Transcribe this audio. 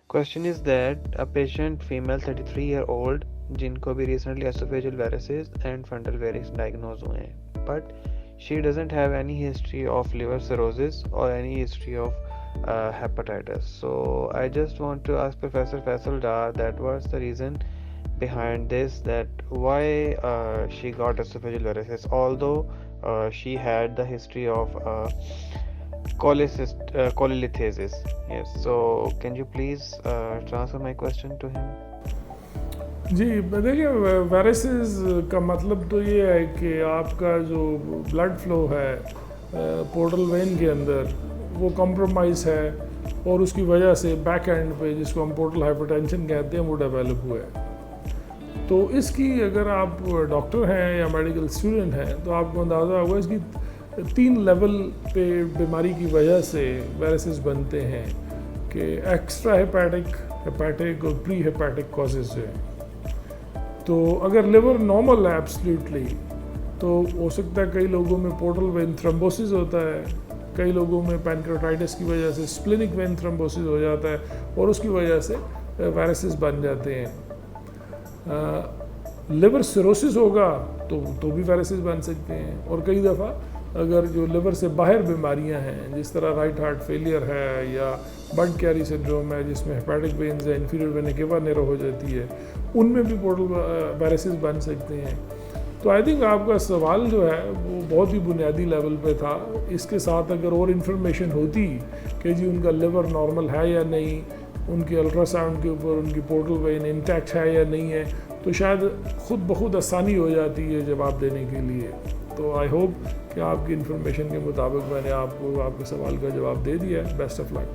Question is that a patient female 33-year-old जिनको भी recently esophageal varices and frontal varix diagnosed हुए हैं, but she doesn't have any history of liver cirrhosis or any history of hepatitis. So I just want to ask Professor Faisal Dar that what's the reason behind this, that why she got esophageal varices although she had the history of cholelithiasis. Yes, so can you please transfer my question to him? जी देखिए, viruses का मतलब तो ये है कि आपका जो blood flow है पोर्टल वेन के अंदर वो कॉम्प्रोमाइज़ है और उसकी वजह से बैक एंड पे जिसको हम पोर्टल हाइपरटेंशन कहते हैं वो डेवलप हुआ है। तो इसकी अगर आप डॉक्टर हैं या मेडिकल स्टूडेंट हैं तो आपको अंदाज़ा होगा इसकी 3 लेवल पे बीमारी की वजह से वायरसेस बनते हैं कि एक्स्ट्रा हेपेटिक, हेपेटिक और प्री हेपेटिक कॉजेज़ से। तो अगर लिवर नॉर्मल है एब्सोल्युटली तो हो सकता है कई लोगों में पोर्टल वेन थ्रोम्बोसिस होता है, कई लोगों में पैनक्रेटाइटिस की वजह से स्प्लेनिक वेन थ्रोम्बोसिस हो जाता है और उसकी वजह से वायरसेस बन जाते हैं। लिवर सिरोसिस होगा तो भी वायरसेस बन सकते हैं। और कई दफ़ा अगर जो लिवर से बाहर बीमारियां हैं जिस तरह राइट हार्ट फेलियर है या बर्ड कैरी सिंड्रोम है जिसमें हेपेटिक वेन्स है, इंफीरियर वेना केवा नैरो हो जाती है, उनमें भी पोर्टल वायरसेस बन सकते हैं। तो आई थिंक आपका सवाल जो है वो बहुत ही बुनियादी लेवल पे था। इसके साथ अगर और इन्फॉर्मेशन होती कि जी उनका लिवर नॉर्मल है या नहीं, उनके अल्ट्रासाउंड के ऊपर उनकी पोर्टल वेन इंटैक्ट है या नहीं है, तो शायद खुद ब खुद आसानी हो जाती है जवाब देने के लिए। तो आई होप कि आपकी इन्फॉर्मेशन के मुताबिक मैंने आपको आपके सवाल का जवाब दे दिया है। Best of luck.